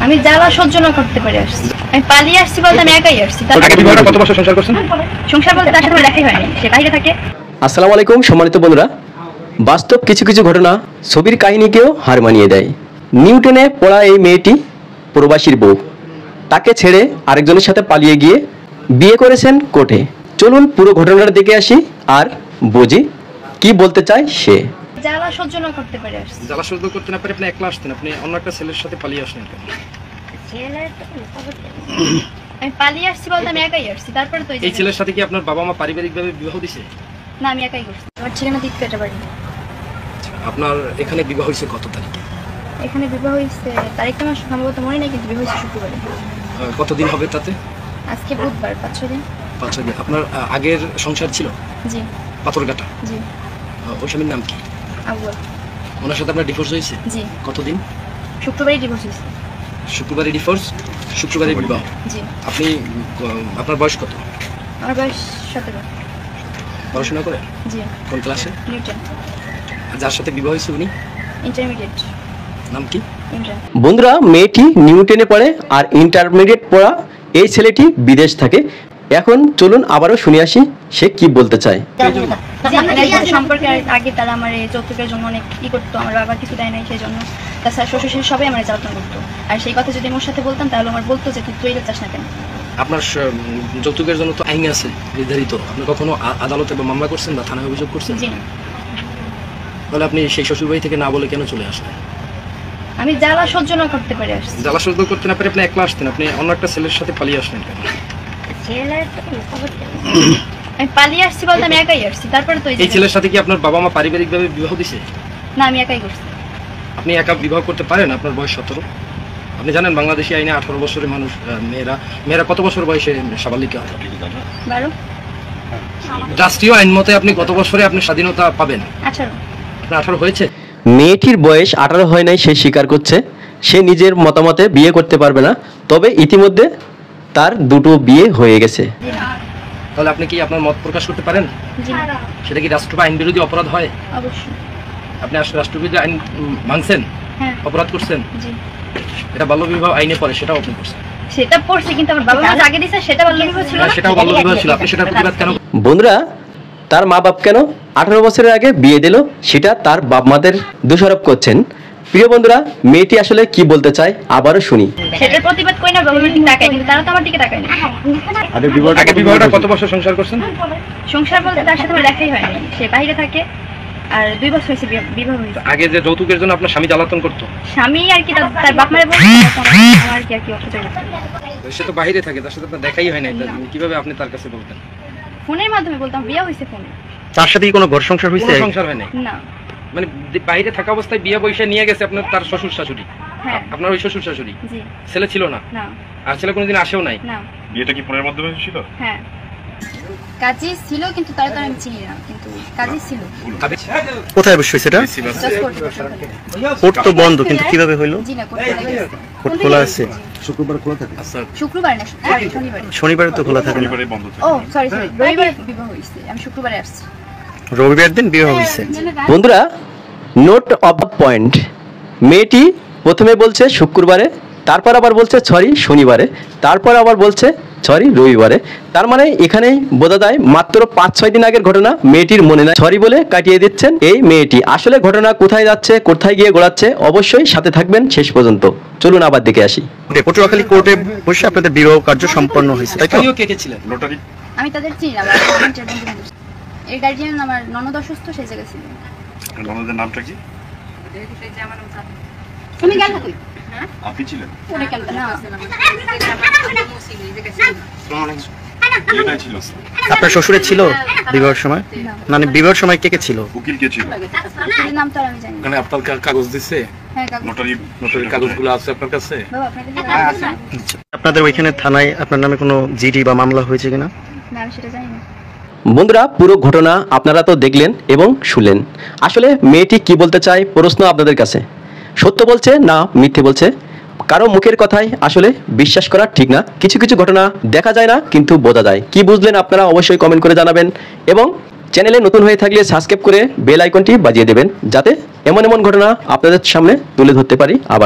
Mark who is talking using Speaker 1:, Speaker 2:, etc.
Speaker 1: আমি জ্বালা সহ্য না করতে পারি আসছি। আমি পালিয়ে আসছি বলতে আমি একাই আসছি।
Speaker 2: আগে বিবাহটা কত বছর সংসার করছেন?
Speaker 1: সংসার বলতে তার সাথে দেখাই হয়নি, সে বাইরে থাকে।
Speaker 3: আসসালামু আলাইকুম সম্মানিত বন্ধুরা, বাস্তব কিছু কিছু ঘটনা ছবির কাহিনীকেও হার মানিয়ে দেয়। নিউটনে পড়া এই মেয়েটি প্রবাসীর বউ, তাকে ছেড়ে আরেকজনের সাথে পালিয়ে গিয়ে বিয়ে করেছেন কোর্টে। চলুন পুরো ঘটনাটা দেখে আসি আর বুঝি কি বলতে চায় সে।
Speaker 1: জ্বালা সহ্য না করতে পারি আসছি।
Speaker 2: জ্বালা সহ্য করতে না পারে আপনি একলা আসতেন, আপনি অন্য একটা ছেলের সাথে পালিয়ে আসলেন কেন?
Speaker 1: আমি পালিয়ে আসছি বলতে আমি একাই আসছি। তারপরে তো
Speaker 2: এই ছেলের সাথে কি আপনার বাবা মা পারিবারিকভাবে বিবাহ দিছে?
Speaker 1: না, আমি একাই করছি। আমার ঠিকানা দিতে এটা বাড়ি।
Speaker 2: আপনার এখানে বিবাহ হয়েছে কত তারিখে?
Speaker 1: এখানে বিবাহ হয়েছে তারিখটা আমার সম্ভবত মনে নেই, কিন্তু বিবাহ হয়েছে শুক্রবারে।
Speaker 2: কতদিন হবে তাতে?
Speaker 1: আজকে বুধবার, 5-6 দিন।
Speaker 2: 5-6 দিন। আপনার আগের সংসার ছিল?
Speaker 1: জি।
Speaker 2: পাথরঘাটা?
Speaker 1: জি।
Speaker 2: ওই স্বামীর নাম কি?
Speaker 1: আউয়াল।
Speaker 2: ওনার সাথে আপনার ডিভোর্স হয়েছে?
Speaker 1: জি।
Speaker 2: কতদিন?
Speaker 1: শুক্রবারে ডিভোর্স হয়েছে।
Speaker 2: শুক্রবারে ডিভোর্স, শুক্রবারে বিবাহ।
Speaker 1: জি।
Speaker 2: আপনি আপনার বয়স কত?
Speaker 1: আমার বয়স 17।
Speaker 2: পড়াশোনা করেন?
Speaker 1: জি।
Speaker 2: কোন ক্লাসে?
Speaker 1: নিউটন।
Speaker 2: যার সাথে বিবাহ হয়েছে উনি
Speaker 1: ইন্টারমিডিয়েট।
Speaker 2: নাম কি?
Speaker 1: ইমরান।
Speaker 3: বন্ধুরা, মেয়েটি নিউটনে পড়ে আর ইন্টারমিডিয়েট পড়া এই ছেলেটি বিদেশ থাকে। এখন চলুন আবারও শুনে আসি সে কি বলতে চায়।
Speaker 1: সম্পর্কে আগে তারা আমার এই যৌতুকের জন্য অনেক ই করতো, আমার বাবা কিছু দেয় নাই সেই জন্য। তাছাড়া শ্বশুর সবাই আমার জ্বালাতন করতো। আর সেই কথা যদি ওর সাথে বলতাম তাহলে আমার বলতো যে তুই এটা চাস না কেন।
Speaker 2: আপনার যৌতুকের জন্য তো আইন আছে নির্ধারিত, আপনি কখনো আদালতে বা মামলা করছেন বা থানায় অভিযোগ করছেন?
Speaker 1: জি না।
Speaker 2: তাহলে আপনি সেই শ্বশুরবাড়ি থেকে না বলে কেন চলে আসলেন?
Speaker 1: আমি জ্বালা সহ্য না করতে পারি আসছি।
Speaker 2: জ্বালা সহ্য করতে না পারে আপনি একলা আসতেন, আপনি অন্য একটা ছেলের সাথে পালিয়ে আসলেন কেন?
Speaker 1: আমি পালিয়ে আসছি বলতে আমি একাই আসছি। তারপরে তো
Speaker 2: এই ছেলের সাথে কি আপনার বাবা মা পারিবারিকভাবে বিবাহ দিছে?
Speaker 1: না, আমি একাই করছি।
Speaker 2: আপনি একা বিবাহ করতে পারেন? আপনার বয়স 17। আপনি জানেন বাংলাদেশি আইনে 18 বছরের মানুষ মেয়েরা কত বছর বয়সে সাবালিকা হয়?
Speaker 1: 12।
Speaker 2: রাষ্ট্রীয় আইন মতে আপনি কত বছরে আপনি স্বাধীনতা পাবেন?
Speaker 1: 18।
Speaker 2: আপনার 18 হয়েছে?
Speaker 3: মেয়েটির বয়স 18 হয় নাই, সে স্বীকার করছে। সে নিজের মতামতে বিয়ে করতে পারবে না, তবে ইতিমধ্যে তার দুটো বিয়ে হয়ে গেছে।
Speaker 2: তাহলে আপনি কি আপনার মত প্রকাশ করতে পারেন?
Speaker 1: জি না।
Speaker 2: সেটা কি রাষ্ট্র আইন বিরোধী অপরাধ হয়?
Speaker 1: অবশ্যই।
Speaker 2: আপনি রাষ্ট্রবিরোধী আইন ভাঙছেন?
Speaker 1: হ্যাঁ।
Speaker 2: অপরাধ করছেন?
Speaker 1: জি।
Speaker 2: এটা বাল্যবিবাহ আইনে পড়ে, সেটাও আপনি করছেন।
Speaker 1: সেটা পড়ছি, কিন্তু আমার বাবা মা আগে দিছে সেটা বাল্যবিবাহ ছিল না।
Speaker 2: সেটাও বাল্যবিবাহ ছিল, আপনি সেটার প্রতিবাদ কেন?
Speaker 3: বন্ধুরা, তার মা বাপ কেন 18 বছরের আগে বিয়ে দিল সেটা তার বাপ মাদের দোষারোপ করছেন। প্রিয় বন্ধুরা, মেয়েটি আসলে কি বলতে চায় আবারও শুনি।
Speaker 1: সেটার প্রতিবাদ কই না, বাবা মা ঠিক তাকায়, কিন্তু তারা তো আমার দিকে তাকায় না।
Speaker 2: আগে বিবাহটা কত বছর সংসার করছেন?
Speaker 1: সংসার বলতে তার সাথে আমার দেখাই হয়নি, সে বাইরে থাকে। আর 2 বছর হয়েছে বিবাহ হয়েছে।
Speaker 2: আগে যে যৌতুকের জন্য আপনার স্বামী জ্বালাতন করতো?
Speaker 1: স্বামী আর কি তার বাপ মারে বলছে আমার কি আর কি অসুবিধা করতে।
Speaker 2: সে তো বাইরে থাকে, তার সাথে আপনার দেখাই হয় নাই, কিভাবে আপনি তার কাছে বলতেন?
Speaker 1: ফোনের মাধ্যমে বলতাম, বিয়ে হয়েছে ফোনে।
Speaker 3: তার সাথে কি কোনো ঘর সংসার হয়েছে?
Speaker 2: কোনো সংসার হয় নাই?
Speaker 1: না।
Speaker 2: মানে বাইরে থাকা অবস্থায় বিয়ে বইসা নিয়ে গেছে আপনার তার শ্বশুর শাশুড়ি?
Speaker 1: হ্যাঁ।
Speaker 2: আপনার ওই শ্বশুর শাশুড়ি?
Speaker 1: জি।
Speaker 2: ছেলে ছিল না?
Speaker 1: না।
Speaker 2: আর ছেলে কোনোদিন আসেও নাই?
Speaker 1: না।
Speaker 4: বিয়েটা কি ফোনের মাধ্যমে ছিল?
Speaker 1: হ্যাঁ। কাজী ছিল, কিন্তু তারা তো আমি চিনি না, কিন্তু কাজী ছিল।
Speaker 3: কোথায় বসে সেটা? কোর্ট তো বন্ধ, কিন্তু কিভাবে হলো?
Speaker 1: জি না,
Speaker 3: কোর্ট খোলা আছে।
Speaker 4: শুক্রবার খোলা থাকে?
Speaker 2: আচ্ছা,
Speaker 1: শুক্রবার না, শনিবার।
Speaker 3: শনিবারে তো খোলা থাকে না।
Speaker 4: শনিবারে বন্ধ থাকে।
Speaker 1: ও সরি, রবিবার বিবাহ হয়েছে, আমি শুক্রবারে আসছি।
Speaker 3: রবিবার দিন বিয়ে হয়েছে। বন্ধুরা, নোট অফ দ্য পয়েন্ট, মেয়েটি প্রথমে বলছে শুক্রবারে, তারপর আবার বলছে সরি শনিবারে, তারপর আবার বলছে সরি রবিবারে। তার মানে এখানেই বোঝা যায় মাত্র 5-6 দিন আগের ঘটনা মেয়েটির মনে নাই, সরি বলে কাটিয়ে দিচ্ছেন এই মেয়েটি। আসলে ঘটনা কোথায় যাচ্ছে, কোথায় গিয়ে গোড়াচ্ছে, অবশ্যই সাথে থাকবেন শেষ পর্যন্ত। চলুন আবার দেখে আসি। পটুয়াখালী কোর্টে বসে আপনাদের বিবাহ কার্য সম্পন্ন হয়েছে, তাই তো?
Speaker 2: কে কে ছিলেন?
Speaker 4: লটারি?
Speaker 1: আমি তাদের চিনি না, এর গার্জিয়ান আমার ননদ অসুস্থ, সেই জায়গায় ছিল।
Speaker 4: ননদের নামটা কি?
Speaker 1: তুমি গেল কই?
Speaker 4: আপনি ছিলেন?
Speaker 1: ওরে কেন না?
Speaker 4: এটাই ছিল।
Speaker 3: আপনার শ্বশুরের ছিল বিবাহের সময়? মানে বিবাহের সময় কে কে ছিল?
Speaker 4: উকিল কে ছিল?
Speaker 1: ওর নাম তো আর আমি জানি না।
Speaker 2: ওখানে আপনার কাগজ দিছে?
Speaker 1: হ্যাঁ, কাগজ।
Speaker 4: নোটারি
Speaker 2: কাগজগুলো আছে আপনার কাছে?
Speaker 1: বাবা আপনাকে
Speaker 3: আপনাদের ওইখানে থানায় আপনার নামে কোনো জিডি বা মামলা হয়েছে কিনা?
Speaker 1: না, আমি সেটা জানি না।
Speaker 3: বন্ধুরা, পুরো ঘটনা আপনারা তো দেখলেন এবং শুনলেন। আসলে মেয়েটি কি বলতে চায়, প্রশ্ন আপনাদের কাছে। সত্য বলছে না মিথ্যে বলছে, কারো মুখের কথাই আসলে বিশ্বাস করা ঠিক না। কিছু কিছু ঘটনা দেখা যায় না, কিন্তু বোঝা যায়। কি বুঝলেন আপনারা অবশ্যই কমেন্ট করে জানাবেন, এবং চ্যানেলে নতুন হয়ে থাকলে সাবস্ক্রাইব করে বেল আইকনটি বাজিয়ে দেবেন, যাতে এমন এমন ঘটনা আপনাদের সামনে তুলে ধরতে পারি আবার।